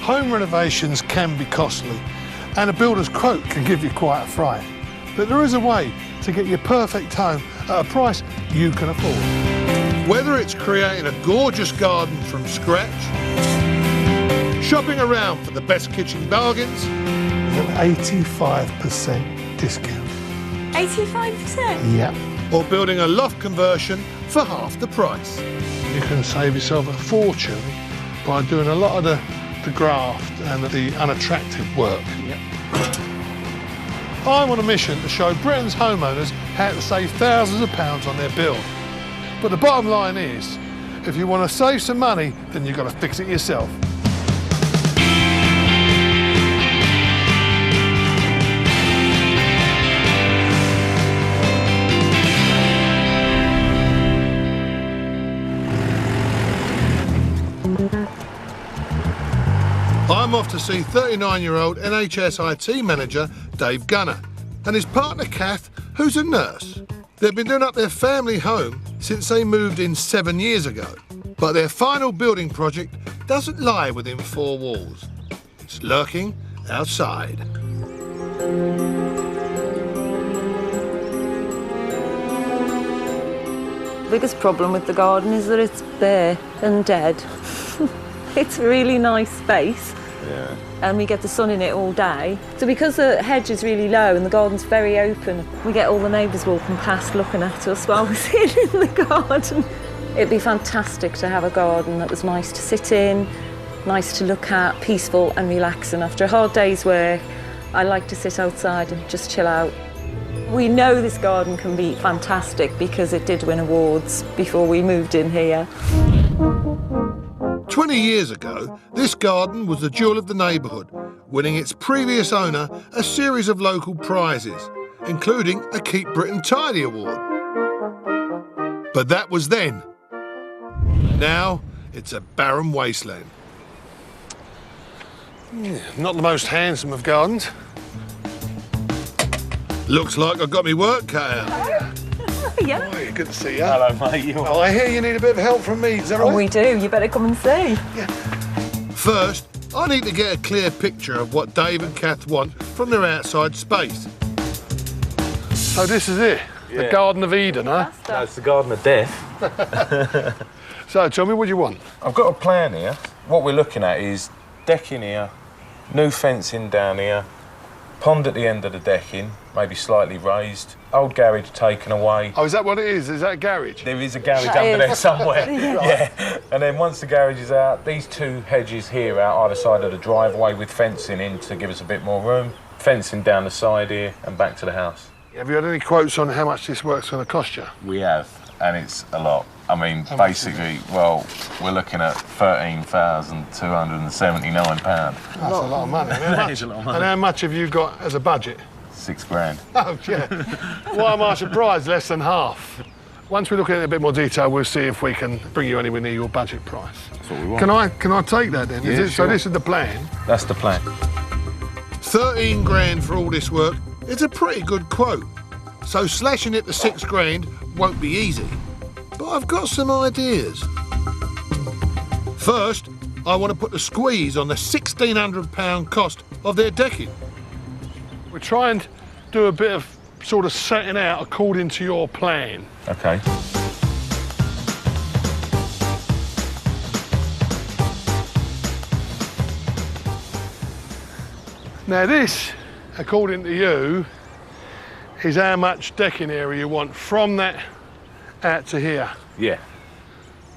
Home renovations can be costly, and a builder's quote can give you quite a fright. But there is a way to get your perfect home at a price you can afford. Whether it's creating a gorgeous garden from scratch, shopping around for the best kitchen bargains, with an 85% discount. 85%? Yeah. Or building a loft conversion for half the price. You can save yourself a fortune by doing a lot of the graft and the unattractive work. Yep. I'm on a mission to show Britain's homeowners how to save thousands of pounds on their build. But the bottom line is, if you want to save some money, then you've got to fix it yourself. I'm off to see 39-year-old NHS IT manager Dave Gunner and his partner Kath, who's a nurse. They've been doing up their family home since they moved in 7 years ago. But their final building project doesn't lie within four walls. It's lurking outside. The biggest problem with the garden is that it's bare and dead. It's a really nice space. Yeah. And we get the sun in it all day. So because the hedge is really low and the garden's very open, we get all the neighbours walking past looking at us while we're sitting in the garden. It'd be fantastic to have a garden that was nice to sit in, nice to look at, peaceful and relaxing. After a hard day's work, I like to sit outside and just chill out. We know this garden can be fantastic because it did win awards before we moved in here. 20 years ago, this garden was the jewel of the neighbourhood, winning its previous owner a series of local prizes, including a Keep Britain Tidy Award. But that was then. Now, it's a barren wasteland. Yeah, not the most handsome of gardens. Looks like I've got me work cut out. Yeah. Oh, good to see you. Hello, mate. Oh, I hear you need a bit of help from me, is that right? Oh, we do. You better come and see. Yeah. First, I need to get a clear picture of what Dave and Kath want from their outside space. So this is it, the Garden of Eden, huh? No, it's the Garden of Death. So tell me what you want. I've got a plan here. What we're looking at is decking here, new fencing down here, pond at the end of the decking, maybe slightly raised, old garage taken away. Oh, is that what it is? Is that a garage? There is a garage under there somewhere. Yeah. And then once the garage is out, these two hedges here out either side of the driveway with fencing in to give us a bit more room, fencing down the side here and back to the house. Have you had any quotes on how much this work's going to cost you? We have, and it's a lot. I mean, basically, well, we're looking at £13,279. That's a lot of money. That is a lot of money. And how much have you got as a budget? £6 grand. Oh, yeah. Why am I surprised? Less than half. Once we look at it in a bit more detail, we'll see if we can bring you anywhere near your budget price. That's what we want. Can I take that then? Yeah, sure. So this is the plan? That's the plan. 13 grand for all this work. It's a pretty good quote. So slashing it to 6 grand won't be easy. But I've got some ideas. First, I want to put the squeeze on the £1,600 cost of their decking. We're trying to do a bit of sort of setting out according to your plan. OK. Now this, according to you, is how much decking area you want from that out to here. Yeah.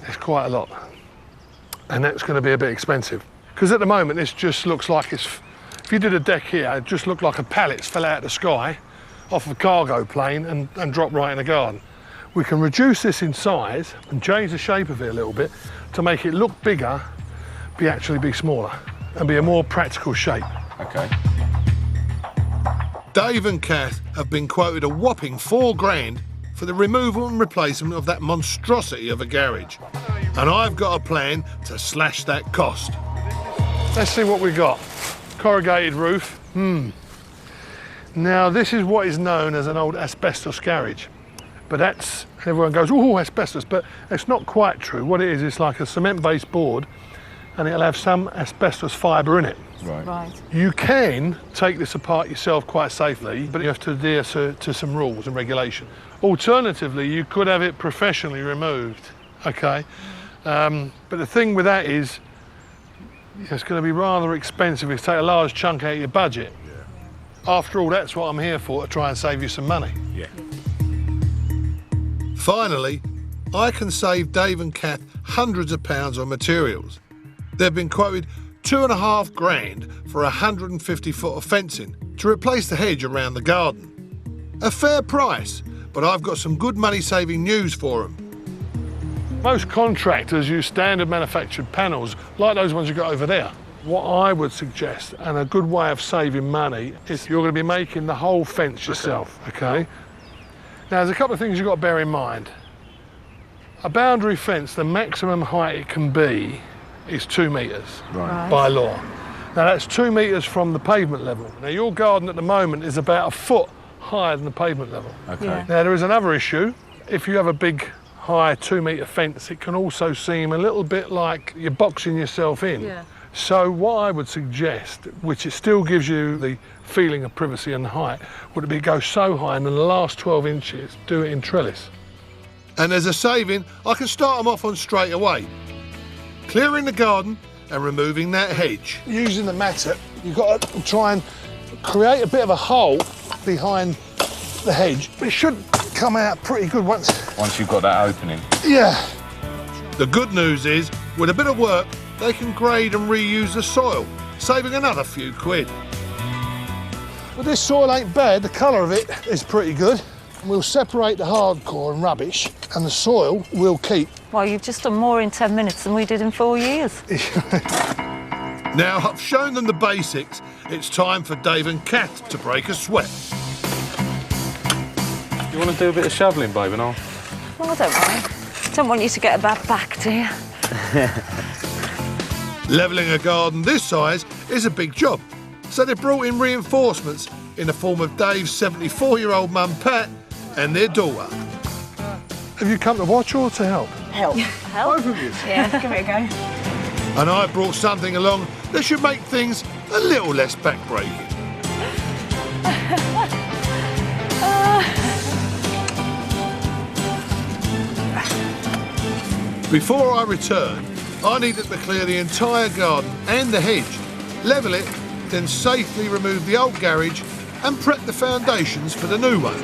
It's quite a lot. And that's going to be a bit expensive. Because at the moment, this just looks like it's... If you did a deck here, it just looked like a pallets fell out of the sky off a cargo plane and dropped right in the garden. We can reduce this in size and change the shape of it a little bit to make it look bigger, actually be smaller, and be a more practical shape. OK. Dave and Kath have been quoted a whopping £4 grand for the removal and replacement of that monstrosity of a garage. And I've got a plan to slash that cost. Let's see what we got. Corrugated roof. Now, this is what is known as an old asbestos garage. But that's, everyone goes, oh, asbestos, but it's not quite true. What it is, it's like a cement-based board, and it'll have some asbestos fibre in it. Right. You can take this apart yourself quite safely, but you have to adhere to some rules and regulation. Alternatively, you could have it professionally removed, okay? But the thing with that is, it's going to be rather expensive if you take a large chunk out of your budget. Yeah. After all, that's what I'm here for, to try and save you some money. Yeah. Finally, I can save Dave and Kath hundreds of pounds on materials. They've been quoted £2.5 grand for 150 foot of fencing to replace the hedge around the garden. A fair price, but I've got some good money-saving news for them. Most contractors use standard manufactured panels, like those ones you got over there. What I would suggest, and a good way of saving money, is you're going to be making the whole fence yourself, okay? Now, there's a couple of things you've got to bear in mind. A boundary fence, the maximum height it can be is 2 metres by law. Now, that's 2 metres from the pavement level. Now, your garden at the moment is about a foot higher than the pavement level. Okay. Yeah. Now, there is another issue. If you have a big, high 2 metre fence, it can also seem a little bit like you're boxing yourself in. Yeah. So what I would suggest, which it still gives you the feeling of privacy and height, would be go so high, and in the last 12 inches, do it in trellis. And as a saving, I can start them off on straight away. Clearing the garden and removing that hedge. Using the mattock, you've got to try and create a bit of a hole behind the hedge. It should come out pretty good once Once you've got that opening. Yeah. The good news is, with a bit of work, they can grade and reuse the soil, saving another few quid. Well, this soil ain't bad. The colour of it is pretty good. We'll separate the hardcore and rubbish, and the soil will keep. Well, you've just done more in 10 minutes than we did in 4 years. Now, I've shown them the basics. It's time for Dave and Kath to break a sweat. You want to do a bit of shoveling, babe, and I'll... Well, I don't mind. Don't want you to get a bad back, do you? Levelling a garden this size is a big job, so they brought in reinforcements in the form of Dave's 74-year-old mum, Pat, and their daughter. Have you come to watch or to help? Help. Help? Both of you? Yeah, give it a go. And I brought something along that should make things a little less backbreaking. Before I return, I needed to clear the entire garden and the hedge, level it, then safely remove the old garage and prep the foundations for the new one.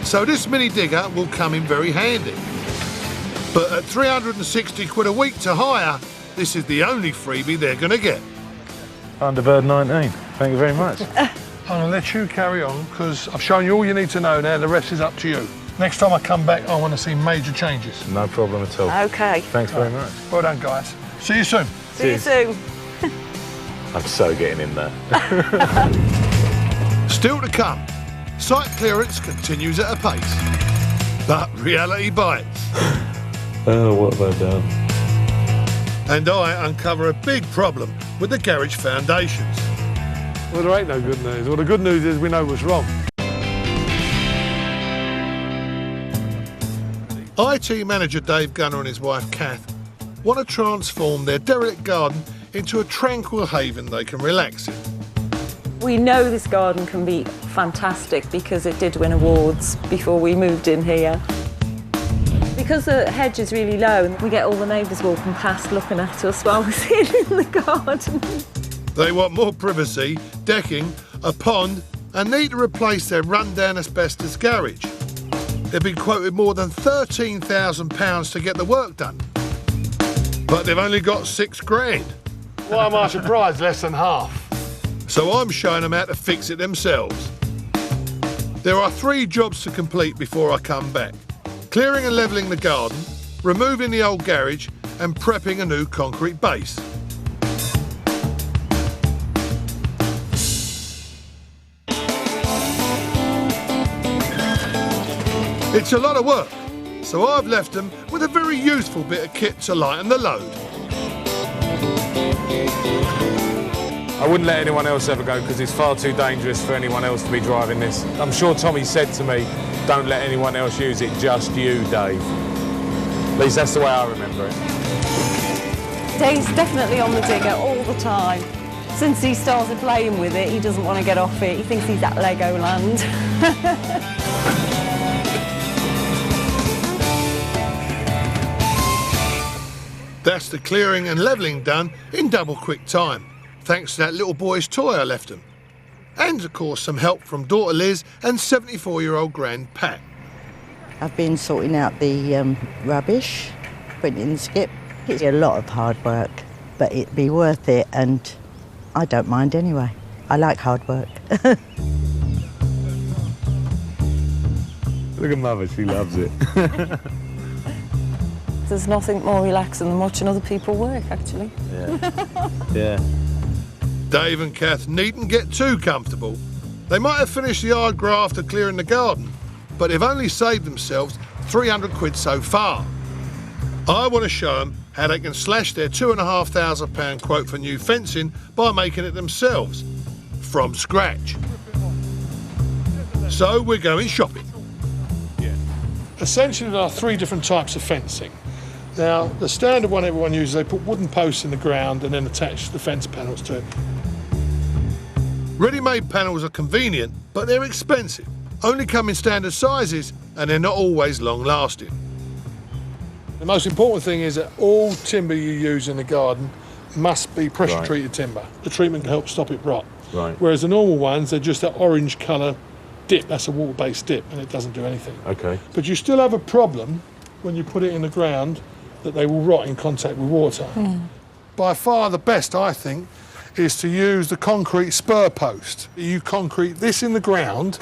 So this mini digger will come in very handy. But at 360 quid a week to hire, this is the only freebie they're going to get. Thunderbird 19. Thank you very much. I'm going to let you carry on, because I've shown you all you need to know now. The rest is up to you. Next time I come back, I want to see major changes. No problem at all. OK. Thanks very much. Well done, guys. See you soon. See you soon. I'm so getting in there. Still to come, site clearance continues at a pace. But reality bites. Oh, what have I done? And I uncover a big problem with the garage foundations. Well, there ain't no good news. Well, the good news is we know what's wrong. IT manager Dave Gunner and his wife Kath want to transform their derelict garden into a tranquil haven they can relax in. We know this garden can be fantastic because it did win awards before we moved in here. Because the hedge is really low, we get all the neighbours walking past looking at us while we're sitting in the garden. They want more privacy, decking, a pond, and need to replace their run-down asbestos garage. They've been quoted more than £13,000 to get the work done. But they've only got £6 grand. Why am I surprised? Less than half. So I'm showing them how to fix it themselves. There are 3 jobs to complete before I come back. Clearing and levelling the garden, removing the old garage, and prepping a new concrete base. It's a lot of work, so I've left them with a very useful bit of kit to lighten the load. I wouldn't let anyone else ever go because it's far too dangerous for anyone else to be driving this. I'm sure Tommy said to me, don't let anyone else use it, just you, Dave. At least that's the way I remember it. Dave's definitely on the digger all the time. Since he started playing with it, he doesn't want to get off it. He thinks he's at Legoland. That's the clearing and levelling done in double quick time, thanks to that little boy's toy I left him. And of course some help from daughter Liz and 74-year-old grand Pat. I've been sorting out the rubbish, putting it in the skip. It's a lot of hard work, but it'd be worth it, and I don't mind anyway. I like hard work. Look at Mother, she loves it. There's nothing more relaxing than watching other people work, actually. Yeah. Yeah. Dave and Kath needn't get too comfortable. They might have finished the hard graft of clearing the garden, but they've only saved themselves 300 quid so far. I want to show them how they can slash their £2,500 quote for new fencing by making it themselves, from scratch. So we're going shopping. Essentially there are 3 different types of fencing. Now, the standard one everyone uses, they put wooden posts in the ground and then attach the fence panels to it. Ready-made panels are convenient, but they're expensive. Only come in standard sizes and they're not always long-lasting. The most important thing is that all timber you use in the garden must be pressure-treated timber. The treatment can help stop it rot. Right. Whereas the normal ones, they're just that orange colour dip. That's a water-based dip and it doesn't do anything. Okay. But you still have a problem when you put it in the ground that they will rot in contact with water. By far the best, I think, is to use the concrete spur post. You concrete this in the ground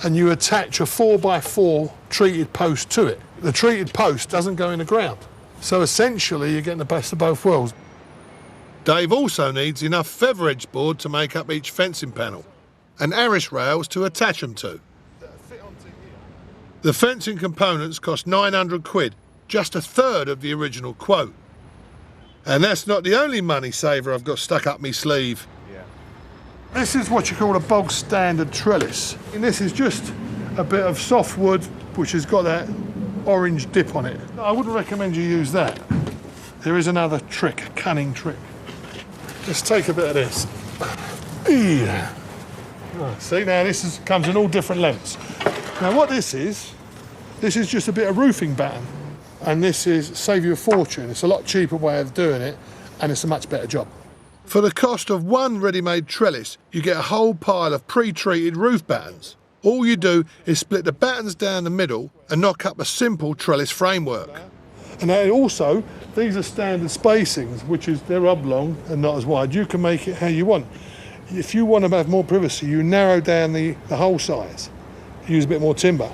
and you attach a 4x4 treated post to it. The treated post doesn't go in the ground. So essentially you're getting the best of both worlds. Dave also needs enough feather edge board to make up each fencing panel and arris rails to attach them to. The fencing components cost 900 quid, just a third of the original quote. And that's not the only money saver I've got stuck up my sleeve. This is what you call a bog standard trellis. And this is just a bit of soft wood which has got that orange dip on it. I wouldn't recommend you use that. There is another trick, a cunning trick. Let's take a bit of this. Yeah. Right, see, now this comes in all different lengths. Now what this is just a bit of roofing batten. And this is save you a fortune. It's a lot cheaper way of doing it and it's a much better job. For the cost of one ready-made trellis, you get a whole pile of pre-treated roof battens. All you do is split the battens down the middle and knock up a simple trellis framework. And then also, these are standard spacings, which is they're oblong and not as wide. You can make it how you want. If you want to have more privacy, you narrow down the hole size, use a bit more timber,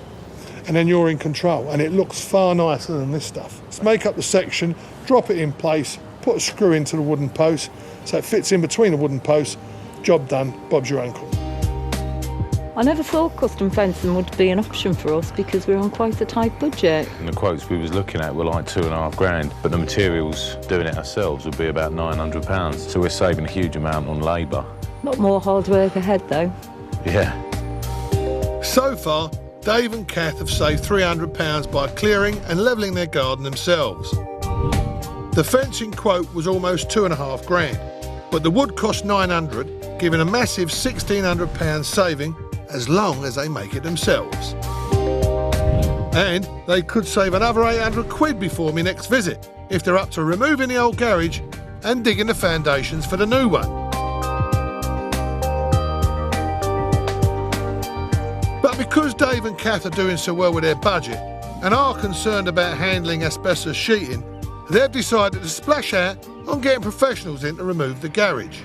and then you're in control. And it looks far nicer than this stuff. Let's make up the section, drop it in place, put a screw into the wooden post, so it fits in between the wooden posts. Job done, Bob's your uncle. I never thought custom fencing would be an option for us because we're on quite a tight budget. And the quotes we was looking at were like £2.5 grand, but the materials doing it ourselves would be about £900. So we're saving a huge amount on labour. A lot more hard work ahead though. Yeah. So far, Dave and Kath have saved £300 by clearing and levelling their garden themselves. The fencing quote was almost £2.5 grand, but the wood cost £900, giving a massive £1,600 saving as long as they make it themselves. And they could save another 800 quid before my next visit, if they're up to removing the old garage and digging the foundations for the new one. But because Dave and Kath are doing so well with their budget and are concerned about handling asbestos sheeting, they've decided to splash out on getting professionals in to remove the garage.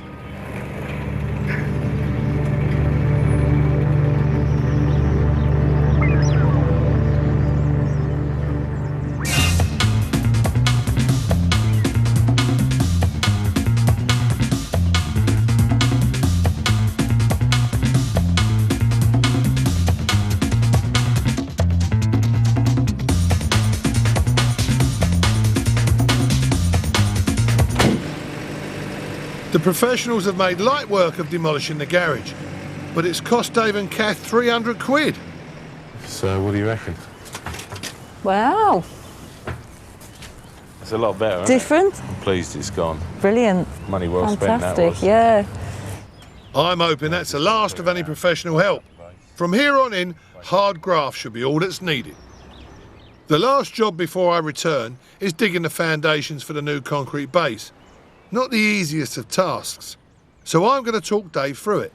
The professionals have made light work of demolishing the garage, but it's cost Dave and Kath 300 quid. So what do you reckon? Wow. It's a lot better, isn't Different? it? I'm pleased it's gone. Brilliant. Money well spent, that Fantastic, was. yeah. I'm hoping that's the last of any professional help. From here on in, hard graft should be all that's needed. The last job before I return is digging the foundations for the new concrete base. Not the easiest of tasks. So I'm going to talk Dave through it.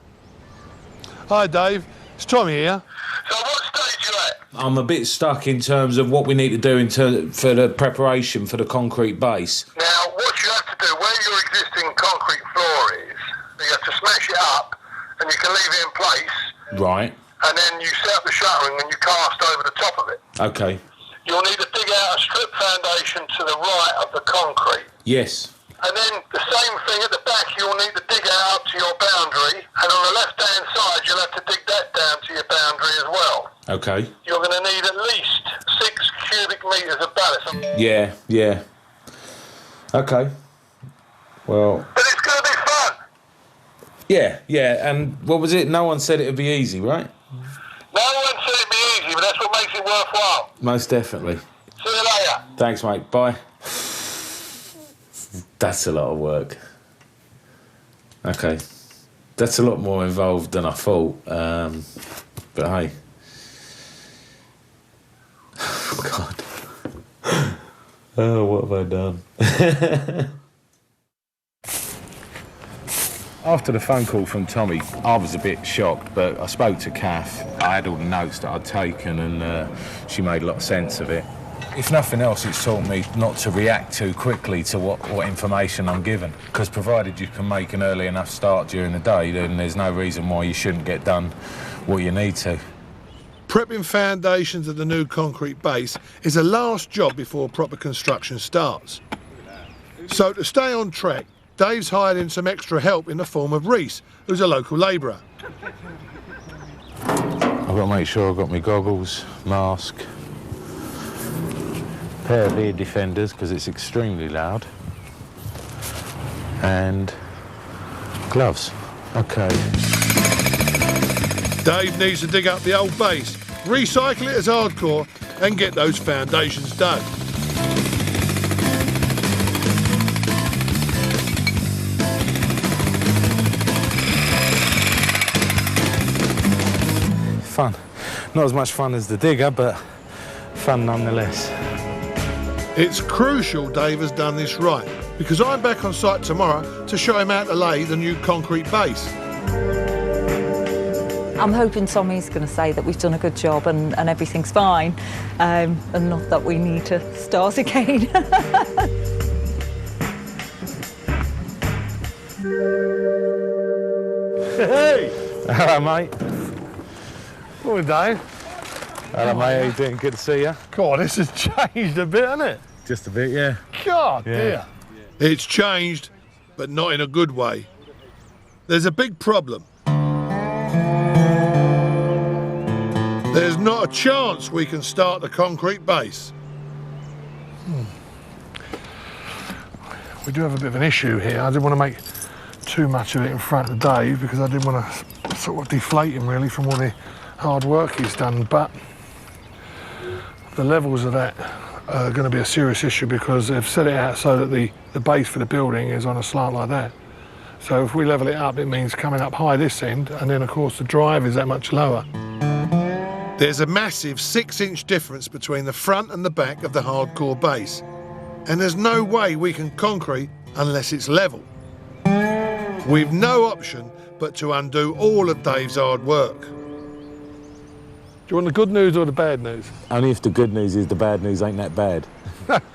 Hi Dave, it's Tommy here. So what stage you at? I'm a bit stuck in terms of what we need to do for the preparation for the concrete base. Now, what you have to do, where your existing concrete floor is, you have to smash it up and you can leave it in place. Right. And then you set up the shuttering and you cast over the top of it. Okay. You'll need to dig out a strip foundation to the right of the concrete. Yes. And then the same thing at the back, you'll need to dig it out to your boundary. And on the left-hand side, you'll have to dig that down to your boundary as well. Okay. You're going to need at least 6 cubic metres of ballast. Yeah, yeah. Okay. Well... But it's going to be fun. Yeah, yeah, and what was it? No one said it would be easy, right? No one said it'd be easy, but that's what makes it worthwhile. Most definitely. See you later. Thanks, mate. Bye. That's a lot of work. Okay. That's a lot more involved than I thought. But hey. God. Oh, what have I done? After the phone call from Tommy, I was a bit shocked, but I spoke to Kath. I had all the notes that I'd taken, and she made a lot of sense of it. If nothing else, it's taught me not to react too quickly to what information I'm given, because provided you can make an early enough start during the day, then there's no reason why you shouldn't get done what you need to. Prepping foundations of the new concrete base is a last job before proper construction starts. So to stay on track, Dave's hired in some extra help in the form of Reese, who's a local labourer. I've got to make sure I've got my goggles, mask, pair of ear defenders because it's extremely loud, and gloves. Okay. Dave needs to dig up the old base, recycle it as hardcore, and get those foundations dug. Fun. Not as much fun as the digger, but fun nonetheless. It's crucial Dave has done this right, because I'm back on site tomorrow to show him how to lay the new concrete base. I'm hoping Tommy's going to say that we've done a good job and everything's fine, and not that we need to start again. Hey! Hello, mate. Morning, Dave. Hello, mate. How you doing? Good to see you. God, this has changed a bit, hasn't it? Just a bit, yeah. God, Yeah. dear. It's changed, but not in a good way. There's a big problem. There's not a chance we can start the concrete base. We do have a bit of an issue here. I didn't want to make too much of it in front of Dave because I didn't want to sort of deflate him really from all the hard work he's done, but the levels of that are going to be a serious issue because they've set it out so that the base for the building is on a slant like that. So if we level it up, it means coming up high this end, and then of course the drive is that much lower. There's a massive 6-inch difference between the front and the back of the hardcore base, and there's no way we can concrete unless it's level. We've no option but to undo all of Dave's hard work. Do you want the good news or the bad news? Only if the good news is the bad news ain't that bad.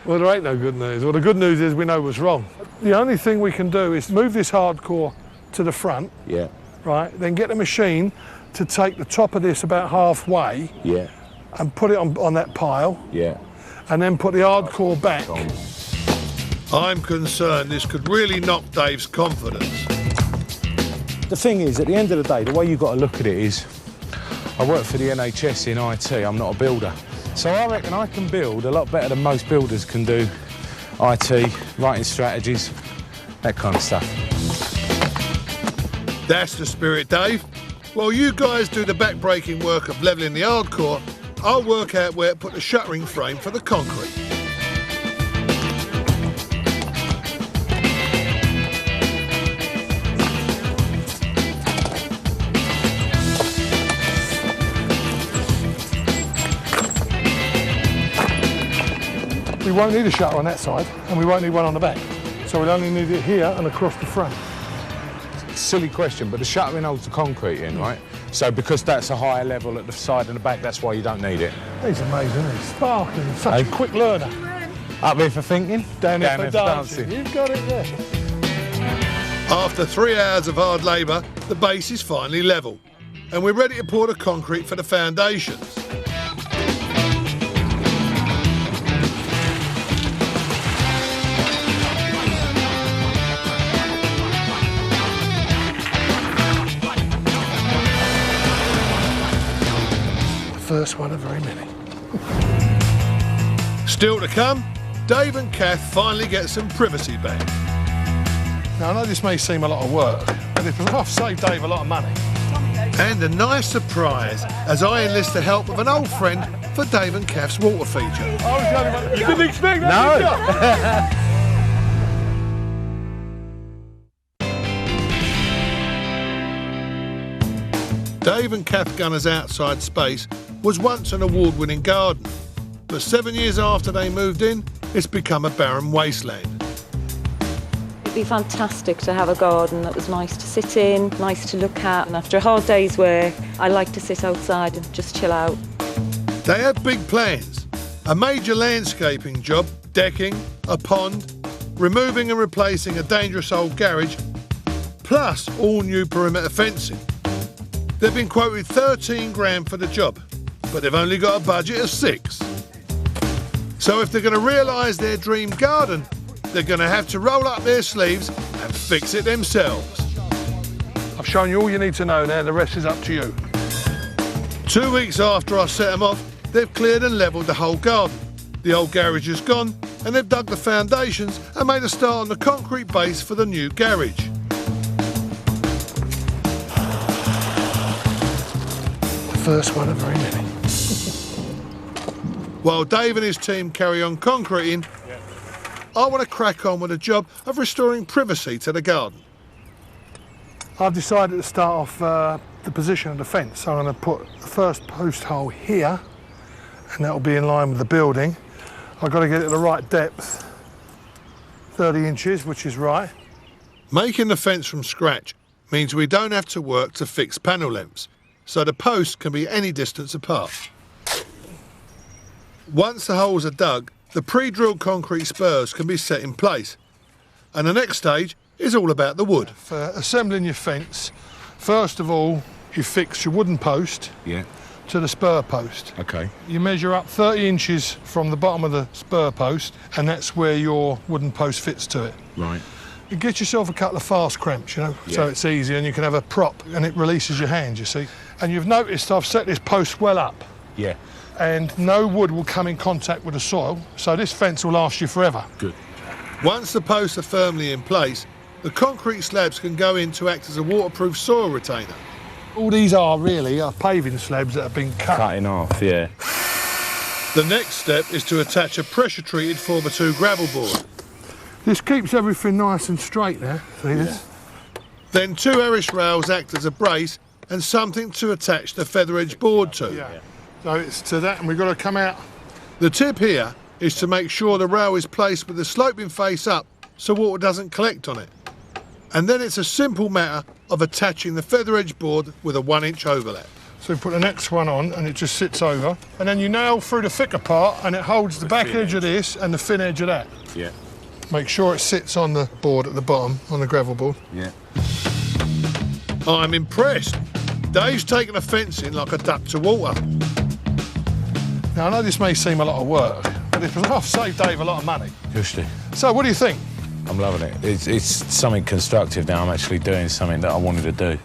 Well, there ain't no good news. Well, the good news is we know what's wrong. The only thing we can do is move this hardcore to the front, Yeah, right? Then get the machine to take the top of this about halfway yeah, and put it on that pile, yeah. and then put the hardcore back. I'm concerned this could really knock Dave's confidence. The thing is, at the end of the day, the way you've got to look at it is, I work for the NHS in IT, I'm not a builder. So I reckon I can build a lot better than most builders can do. IT, writing strategies, that kind of stuff. That's the spirit, Dave. While you guys do the back-breaking work of levelling the hardcore, I'll work out where to put the shuttering frame for the concrete. we won't need a shutter on that side, and we won't need one on the back. So we'll only need it here and across the front. Silly question, but the shuttering holds the concrete in, right? So because that's a higher level at the side and the back, that's why you don't need it. He's amazing, isn't he? Sparkling, such a quick learner. Up here for thinking, Down here for dancing. You've got it, yeah. After 3 hours of hard labour, the base is finally level, and we're ready to pour the concrete for the foundations. First one of very many. Still to come, Dave and Kath finally get some privacy back. Now, I know this may seem a lot of work, but I've saved Dave a lot of money. And a nice surprise as I enlist the help of an old friend for Dave and Kath's water feature. I was the only one. You didn't expect that, No! Dave and Kath Gunner's outside space was once an award-winning garden, but 7 years after they moved in, it's become a barren wasteland. It'd be fantastic to have a garden that was nice to sit in, nice to look at, and after a hard day's work, I like to sit outside and just chill out. They have big plans, a major landscaping job, decking, a pond, removing and replacing a dangerous old garage, plus all new perimeter fencing. They've been quoted 13 grand for the job, but they've only got a budget of 6. So if they're going to realise their dream garden, they're going to have to roll up their sleeves and fix it themselves. I've shown you all you need to know now, the rest is up to you. 2 weeks after I set them off, they've cleared and levelled the whole garden. The old garage is gone, and they've dug the foundations and made a start on the concrete base for the new garage. First one of very many. While Dave and his team carry on concreting, I want to crack on with the job of restoring privacy to the garden. I've decided to start off the position of the fence. So I'm going to put the first post hole here, and that'll be in line with the building. I've got to get it the right depth, 30 inches, which is right. Making the fence from scratch means we don't have to work to fix panel lengths, so the posts can be any distance apart. Once the holes are dug, the pre-drilled concrete spurs can be set in place. And the next stage is all about the wood. For assembling your fence, first of all, you fix your wooden post to the spur post. Okay. You measure up 30 inches from the bottom of the spur post, and that's where your wooden post fits to it. Right. You get yourself a couple of fast cramps, you know, so it's easy, and you can have a prop, and it releases your hand, you see. And you've noticed I've set this post well up. Yeah. And no wood will come in contact with the soil, so this fence will last you forever. Good. Once the posts are firmly in place, the concrete slabs can go in to act as a waterproof soil retainer. All these are really paving slabs that have been cut. in half, yeah. The next step is to attach a pressure-treated 4x2 gravel board. This keeps everything nice and straight now, see this? Then 2 Irish rails act as a brace and something to attach the feather edge board to. Yeah. So it's to that, and we've got to come out. The tip here is to make sure the rail is placed with the sloping face up so water doesn't collect on it. And then it's a simple matter of attaching the feather edge board with a 1-inch overlap. So we put the next one on, and it just sits over. And then you nail through the thicker part, and it holds the back edge of this and the thin edge of that. Yeah. Make sure it sits on the board at the bottom, on the gravel board. Yeah. I'm impressed. Dave's taken a fence in like a duck to water. Now, I know this may seem a lot of work, but I've saved Dave a lot of money. Justy. So, what do you think? I'm loving it. It's something constructive now. I'm actually doing something that I wanted to do.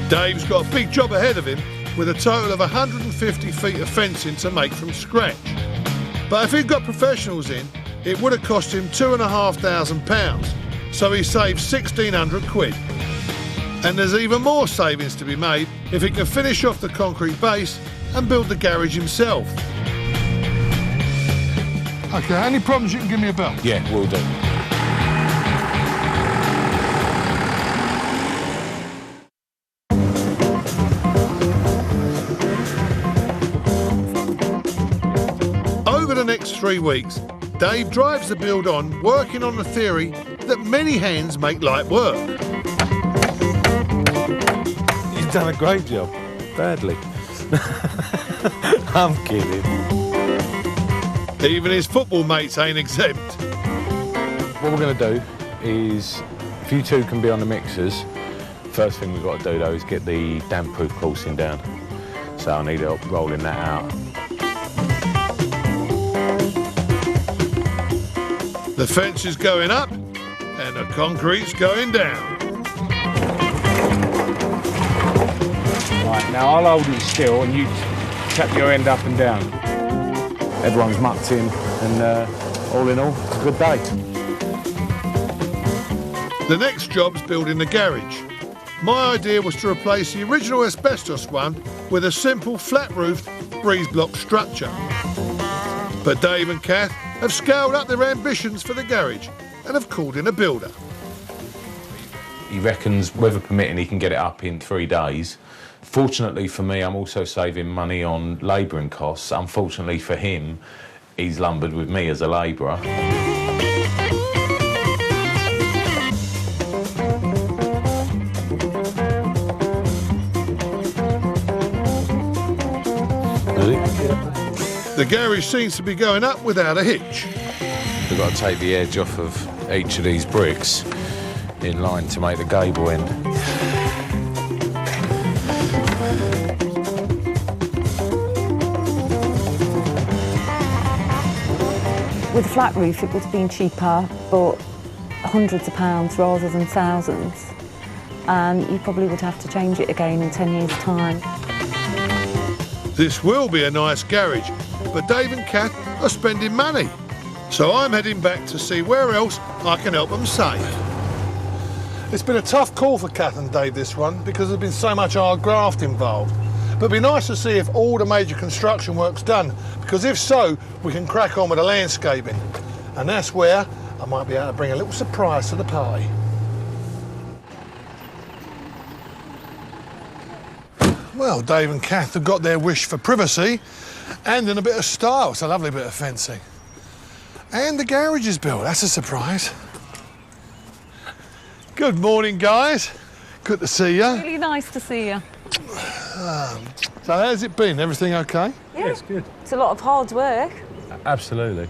Dave's got a big job ahead of him with a total of 150 feet of fencing to make from scratch. But if he'd got professionals in, it would have cost him £2,500, so he saved 1,600 quid. And there's even more savings to be made if he can finish off the concrete base and build the garage himself. OK, any problems, you can give me a bell. Yeah, will do. Over the next 3 weeks, Dave drives the build on, working on the theory that many hands make light work. You've done a great job. Badly. I'm kidding. Even his football mates ain't exempt. What we're going to do is, if you two can be on the mixers, first thing we've got to do though is get the damp-proof coursing down. So I need help rolling that out. The fence is going up and the concrete's going down. Right, now I'll hold it still and you tap your end up and down. Everyone's mucked in and all in all, it's a good day. The next job's building the garage. My idea was to replace the original asbestos one with a simple flat-roofed breeze block structure. But Dave and Kath have scaled up their ambitions for the garage and have called in a builder. He reckons, weather permitting, he can get it up in 3 days. Fortunately for me, I'm also saving money on labouring costs. Unfortunately for him, he's lumbered with me as a labourer. The garage seems to be going up without a hitch. We've got to take the edge off of each of these bricks in line to make the gable end. With a flat roof, it would have been cheaper, but hundreds of pounds rather than thousands. And you probably would have to change it again in 10 years' time. This will be a nice garage, but Dave and Kath are spending money. So I'm heading back to see where else I can help them save. It's been a tough call for Kath and Dave, this one, because there's been so much hard graft involved. But it'd be nice to see if all the major construction work's done, because if so, we can crack on with the landscaping. And that's where I might be able to bring a little surprise to the party. Well, Dave and Kath have got their wish for privacy and in a bit of style. It's a lovely bit of fencing. And the garage is built. That's a surprise. Good morning, guys. Good to see you. Really nice to see you. So how's it been? Everything okay? Yeah, Yes, good. it's a lot of hard work. Absolutely.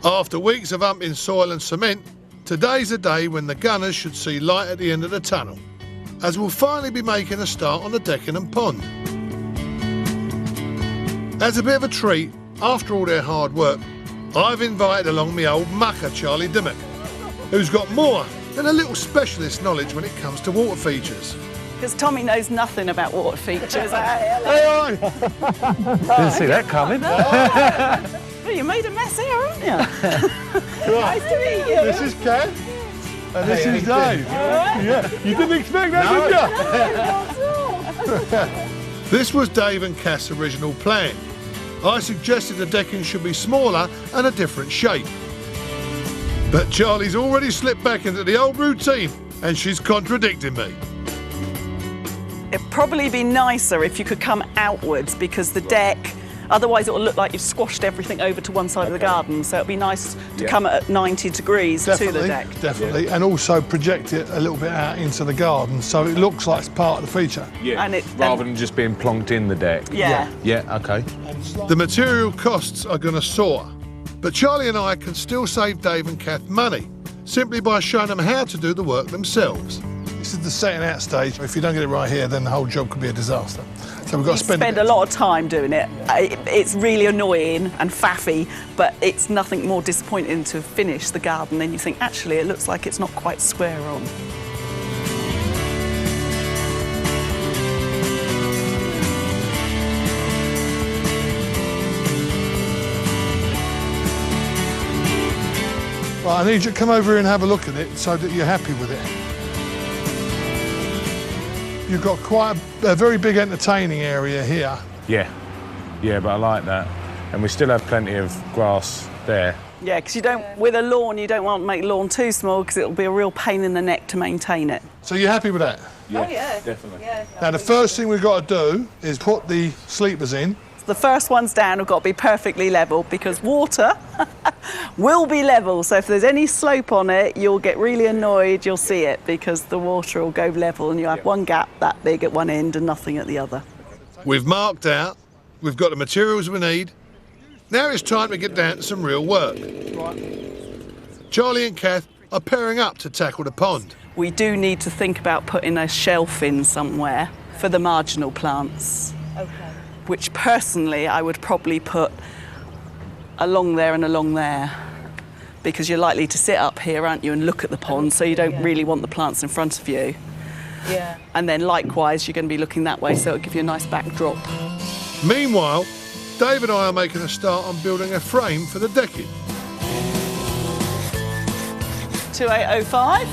After weeks of humping soil and cement, today's the day when the gunners should see light at the end of the tunnel, as we'll finally be making a start on the decking and pond. As a bit of a treat, after all their hard work, I've invited along my old mucker, Charlie Dimmock, who's got more than a little specialist knowledge when it comes to water features. Because Tommy knows nothing about water features. Hey, Didn't see that coming. Well, you made a mess here, haven't you? Nice to meet you. this is Kath, and this is Dave. Yeah, you didn't expect that, did you? This was Dave and Kath's original plan. I suggested the decking should be smaller and a different shape. But Charlie's already slipped back into the old routine, and she's contradicting me. It'd probably be nicer if you could come outwards, because the deck, otherwise it'll look like you've squashed everything over to one side of the garden. So it'd be nice to come at 90 degrees to the deck. Definitely, and also project it a little bit out into the garden so it looks like it's part of the feature. Yeah. And rather than just being plonked in the deck. Yeah. Yeah, okay. The material costs are going to soar, but Charlie and I can still save Dave and Kath money simply by showing them how to do the work themselves. This is the setting out stage. If you don't get it right here, then the whole job could be a disaster. So we've got to spend a lot of time doing it. It's really annoying and faffy, but it's nothing more disappointing to finish the garden than you think, actually, it looks like it's not quite square on. Right, I need you to come over here and have a look at it so that you're happy with it. You've got quite a very big entertaining area here. Yeah, but I like that. And we still have plenty of grass there. Yeah, because with a lawn, you don't want to make the lawn too small because it'll be a real pain in the neck to maintain it. So you're happy with that? Yeah, Oh, yeah. definitely. Yeah. Now, the first thing we've got to do is put the sleepers in. The first ones down have got to be perfectly level because water will be level. So if there's any slope on it, you'll get really annoyed. You'll see it because the water will go level and you have one gap that big at one end and nothing at the other. We've marked out, we've got the materials we need. Now it's time to get down to some real work. Charlie and Kath are pairing up to tackle the pond. We do need to think about putting a shelf in somewhere for the marginal plants. Okay. Which personally I would probably put along there and along there, because you're likely to sit up here, aren't you, and look at the pond, so you don't really want the plants in front of you. Yeah. And then likewise, you're going to be looking that way, so it'll give you a nice backdrop. Meanwhile, Dave and I are making a start on building a frame for the decking. 2805.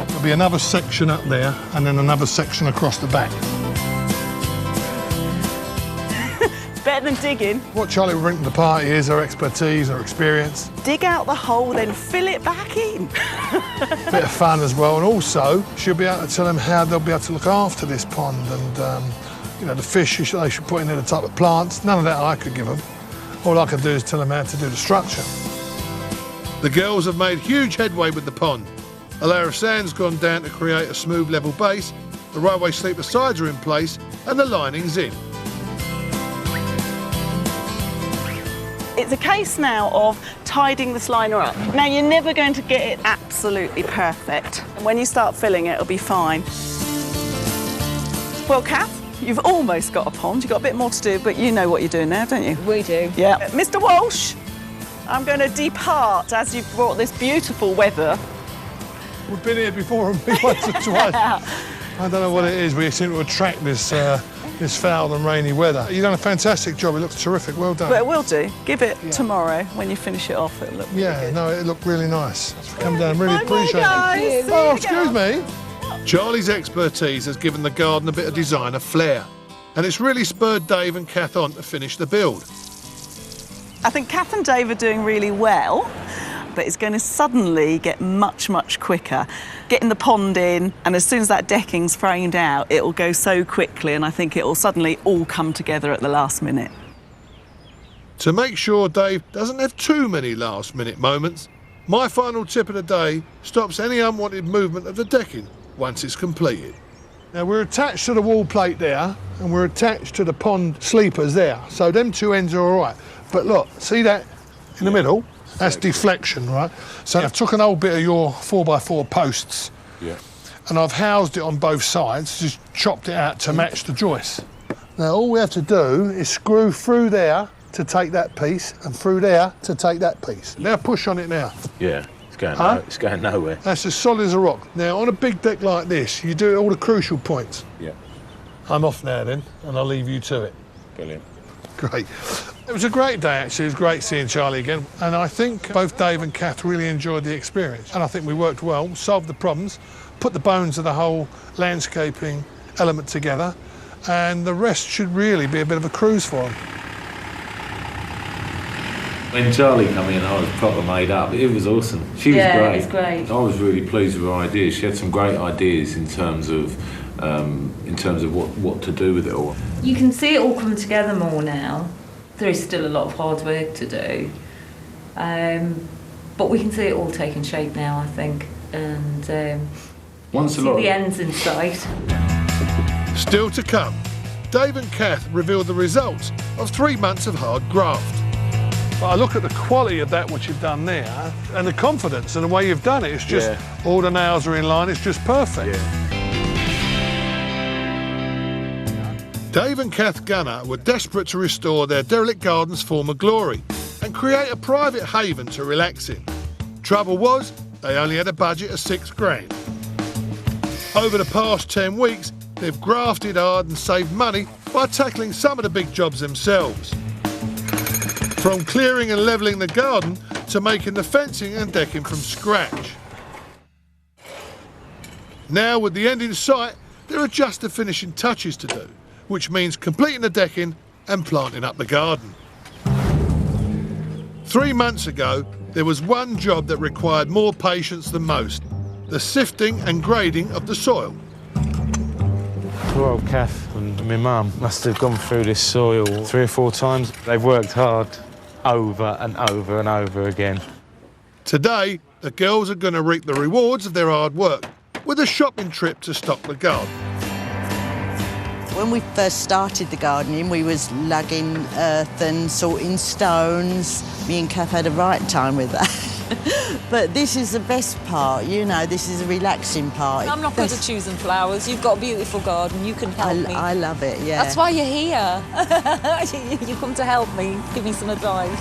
There'll be another section up there and then another section across the back. Better than digging. What Charlie will bring to the party is her expertise, her experience. Dig out the hole, then fill it back in. Bit of fun as well, and also she'll be able to tell them how they'll be able to look after this pond and you know, the fish they should put in there, the type of plants. None of that I could give them. All I could do is tell them how to do the structure. The girls have made huge headway with the pond. A layer of sand's gone down to create a smooth level base, the railway sleeper sides are in place and the lining's in. It's a case now of tidying this liner up. Now, you're never going to get it absolutely perfect. And when you start filling it, it'll be fine. Well, Kath, you've almost got a pond. You've got a bit more to do, but you know what you're doing now, don't you? We do. Yeah. Mr. Walsh, I'm going to depart as you've brought this beautiful weather. We've been here before and been once or twice. I don't know what it is. We seem to attract this this foul and rainy weather. You've done a fantastic job. It looks terrific. Well done. But it will do. Give it tomorrow when you finish it off. It'll look really good. No, it looked really nice. Come down. Really Bye-bye, appreciate guys. it. See Oh, you excuse again. me. Charlie's expertise has given the garden a bit of designer flair, and it's really spurred Dave and Kath on to finish the build. I think Kath and Dave are doing really well, but it's going to suddenly get much, much quicker. Getting the pond in, and as soon as that decking's framed out, it will go so quickly, and I think it will suddenly all come together at the last minute. To make sure Dave doesn't have too many last-minute moments, my final tip of the day stops any unwanted movement of the decking once it's completed. Now, we're attached to the wall plate there, and we're attached to the pond sleepers there. So them two ends are all right. But look, see that in the middle? That's deflection, right? So I've took an old bit of your 4x4 posts and I've housed it on both sides, just chopped it out to match the joists. Now, all we have to do is screw through there to take that piece and through there to take that piece. Now push on it now. Yeah, it's going nowhere. That's as solid as a rock. Now, on a big deck like this, you do all the crucial points. Yeah. I'm off now then, and I'll leave you to it. Brilliant. Great. It was a great day, actually. It was great seeing Charlie again. And I think both Dave and Kath really enjoyed the experience. And I think we worked well, solved the problems, put the bones of the whole landscaping element together, and the rest should really be a bit of a cruise for them. When Charlie came in, I was proper made up. It was awesome. She was great. It was great. I was really pleased with her ideas. She had some great ideas in terms of what to do with it all. You can see it all come together more now. There is still a lot of hard work to do, but we can see it all taking shape now, I think, and Once see the end's in sight. Still to come, Dave and Kath revealed the results of 3 months of hard graft. But I look at the quality of that, what you've done there, and the confidence and the way you've done it. It's just, all the nails are in line, it's just perfect. Dave and Kath Gunner were desperate to restore their derelict garden's former glory and create a private haven to relax in. Trouble was, they only had a budget of £6,000. Over the past 10 weeks, they've grafted hard and saved money by tackling some of the big jobs themselves. From clearing and levelling the garden to making the fencing and decking from scratch. Now, with the end in sight, there are just the finishing touches to do, which means completing the decking and planting up the garden. 3 months ago, there was one job that required more patience than most: the sifting and grading of the soil. Poor old Kath and my mum must have gone through this soil 3 or 4 times. They've worked hard over and over and over again. Today, the girls are going to reap the rewards of their hard work with a shopping trip to stock the garden. When we first started the gardening, we was lugging earth and sorting stones. Me and Kath had a right time with that. But this is the best part, you know, this is a relaxing part. I'm not good at choosing flowers. You've got a beautiful garden. You can help me. I love it, yeah. That's why you're here. You come to help me, give me some advice.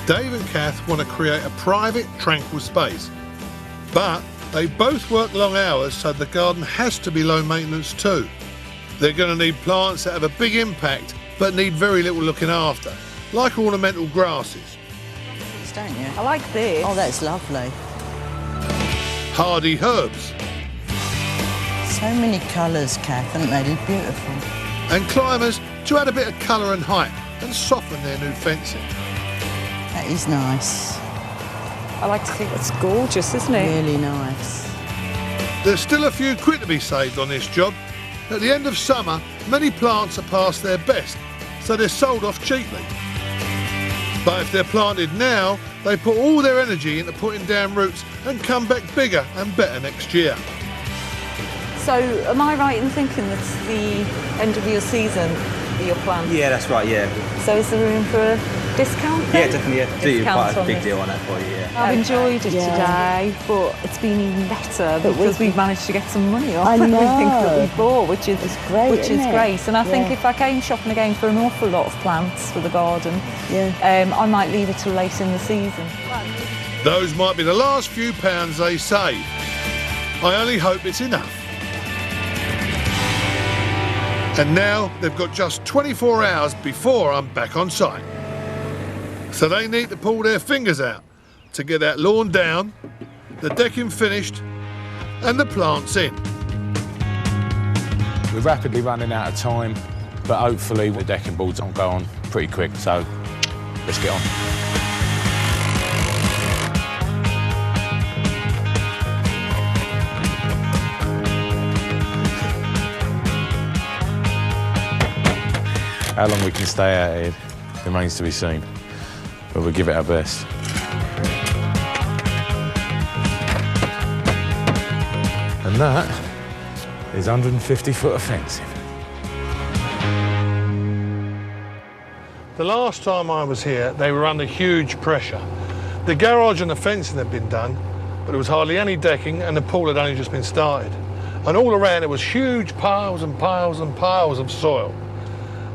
Dave and Kath want to create a private, tranquil space. But they both work long hours, so the garden has to be low maintenance too. They're going to need plants that have a big impact but need very little looking after, like ornamental grasses. Don't you? I like this. Oh, that's lovely. Hardy herbs. So many colours, Kath, aren't they? They're beautiful. And climbers to add a bit of colour and height and soften their new fencing. That is nice. I like to think it's gorgeous, isn't it? Really nice. There's still a few quid to be saved on this job. At the end of summer, many plants are past their best, so they're sold off cheaply. But if they're planted now, they put all their energy into putting down roots and come back bigger and better next year. So, am I right in thinking that's the end of your season that you're planning? Yeah, that's right, yeah. So is there room for a discount then? Yeah, definitely, yeah. Do you quite a big deal on that for you, yeah. I've enjoyed it Yeah. today, but it's been even better because we've managed to get some money off I everything know. that we bought, which is great, Which is isn't it? great. And I think Yeah. if I came shopping again for an awful lot of plants for the garden, I might leave it till late in the season. Those might be the last few pounds they save. I only hope it's enough. And now they've got just 24 hours before I'm back on site. So they need to pull their fingers out to get that lawn down, the decking finished, and the plants in. We're rapidly running out of time, but hopefully the decking boards will go on pretty quick, so let's get on. How long we can stay out here remains to be seen, but we'll give it our best. And that is 150 foot of fencing. The last time I was here, they were under huge pressure. The garage and the fencing had been done, but there was hardly any decking and the pool had only just been started. And all around it was huge piles and piles and piles of soil.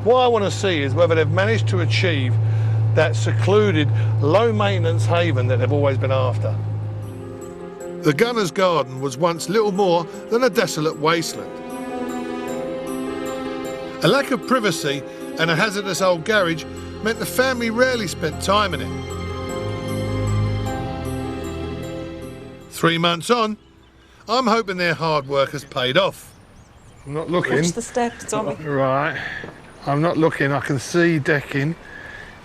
What I want to see is whether they've managed to achieve that secluded, low-maintenance haven that they've always been after. The gunner's garden was once little more than a desolate wasteland. A lack of privacy and a hazardous old garage meant the family rarely spent time in it. 3 months on, I'm hoping their hard work has paid off. I'm not looking. Watch the steps, Tommy. Right. I'm not looking. I can see decking.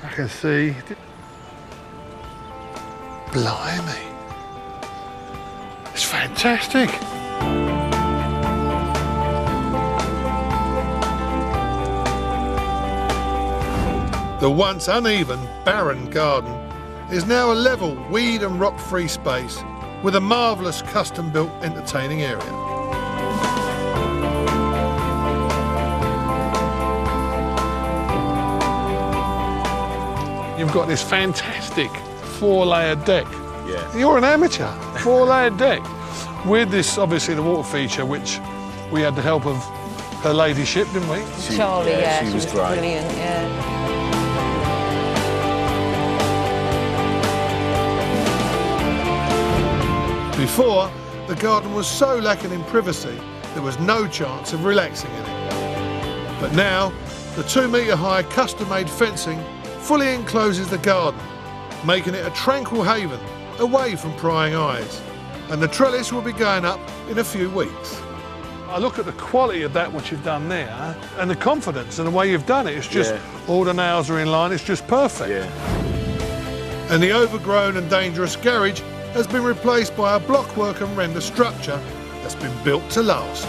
I can see. Blimey. It's fantastic. The once uneven, barren garden is now a level, weed and rock-free space with a marvellous custom-built entertaining area. You've got this fantastic 4-layer deck. Yeah. You're an amateur. 4-layer deck. With this, obviously, the water feature, which we had the help of her ladyship, didn't we? Charlie, yeah, she was great. brilliant, yeah. Before, the garden was so lacking in privacy, there was no chance of relaxing in it. But now, the 2-metre-high custom-made fencing fully encloses the garden, making it a tranquil haven away from prying eyes. And the trellis will be going up in a few weeks. I look at the quality of that, what you've done there, and the confidence and the way you've done it. It's just, all the nails are in line, it's just perfect. Yeah. And the overgrown and dangerous garage has been replaced by a blockwork and render structure that's been built to last.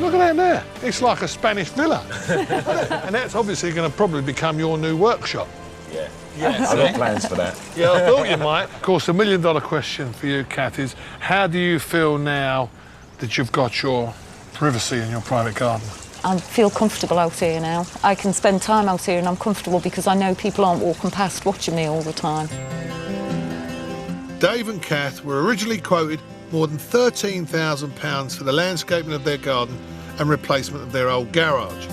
Look at that there. It's like a Spanish villa. And that's obviously going to probably become your new workshop. Yeah. Yeah, I've got plans for that. Yeah, I thought you might. Of course, $1 million question for you, Kath, is how do you feel now that you've got your privacy in your private garden? I feel comfortable out here now. I can spend time out here and I'm comfortable because I know people aren't walking past watching me all the time. Dave and Kath were originally quoted more than £13,000 for the landscaping of their garden and replacement of their old garage.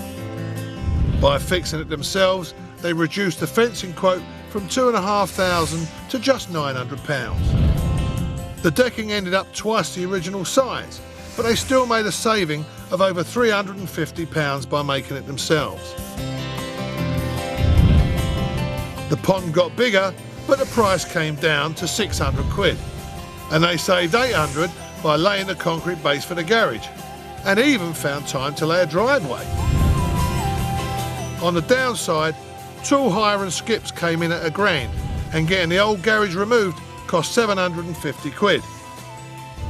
By fixing it themselves, they reduced the fencing quote from £2,500 to just £900. The decking ended up twice the original size, but they still made a saving of over £350 by making it themselves. The pond got bigger, but the price came down to £600, and they saved £800 by laying the concrete base for the garage, and even found time to lay a driveway. On the downside, tool hire and skips came in at £1,000, and getting the old garage removed cost £750.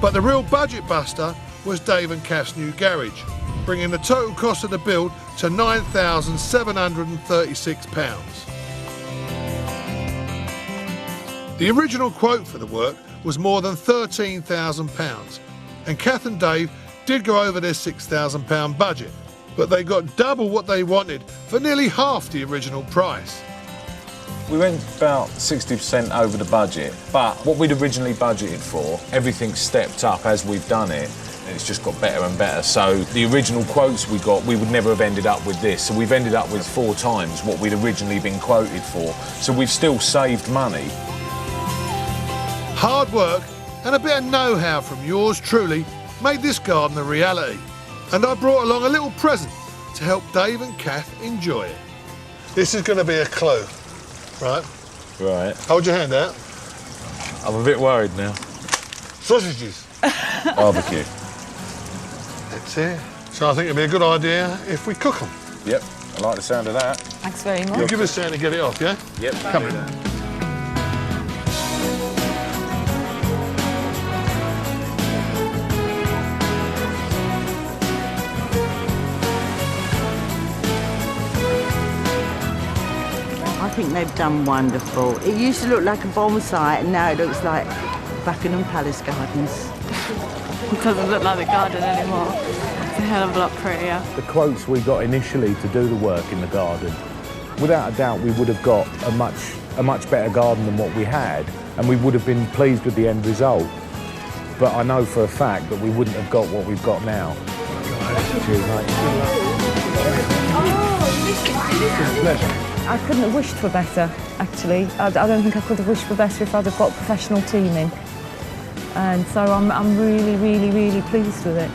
But the real budget buster was Dave and Kath's new garage, bringing the total cost of the build to £9,736. The original quote for the work was more than £13,000, and Kath and Dave did go over their £6,000 budget, but they got double what they wanted for nearly half the original price. We went about 60% over the budget, but what we'd originally budgeted for, everything's stepped up as we've done it. It's just got better and better. So the original quotes we got, we would never have ended up with this. So we've ended up with 4 times what we'd originally been quoted for. So we've still saved money. Hard work and a bit of know-how from yours truly made this garden a reality. And I brought along a little present to help Dave and Kath enjoy it. This is going to be a clue, right? Right. Hold your hand out. I'm a bit worried now. Sausages. Barbecue. That's it. So I think it'd be a good idea if we cook them. Yep, I like the sound of that. Thanks very much. You'll give us a hand to get it off, yeah? Yep. Come in. I think they've done wonderful. It used to look like a bomb site and now it looks like Buckingham Palace Gardens. It doesn't look like the garden anymore. It's a hell of a lot prettier. The quotes we got initially to do the work in the garden, without a doubt we would have got a much better garden than what we had, and we would have been pleased with the end result. But I know for a fact that we wouldn't have got what we've got now. Cheers, mate. I couldn't have wished for better, actually. I don't think I could have wished for better if I'd have got a professional team in. And so I'm really, really, really pleased with it.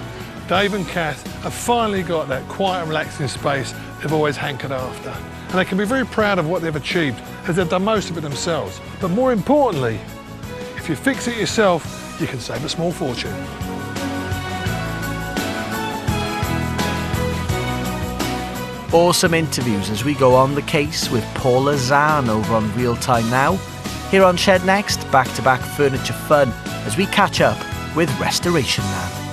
Dave and Kath have finally got that quiet and relaxing space they've always hankered after. And they can be very proud of what they've achieved, as they've done most of it themselves. But more importantly, if you fix it yourself, you can save a small fortune. Awesome interviews as we go on the case with Paula Zahn over on Real Time Now. Here on Shed Next, back-to-back furniture fun as we catch up with Restoration Man.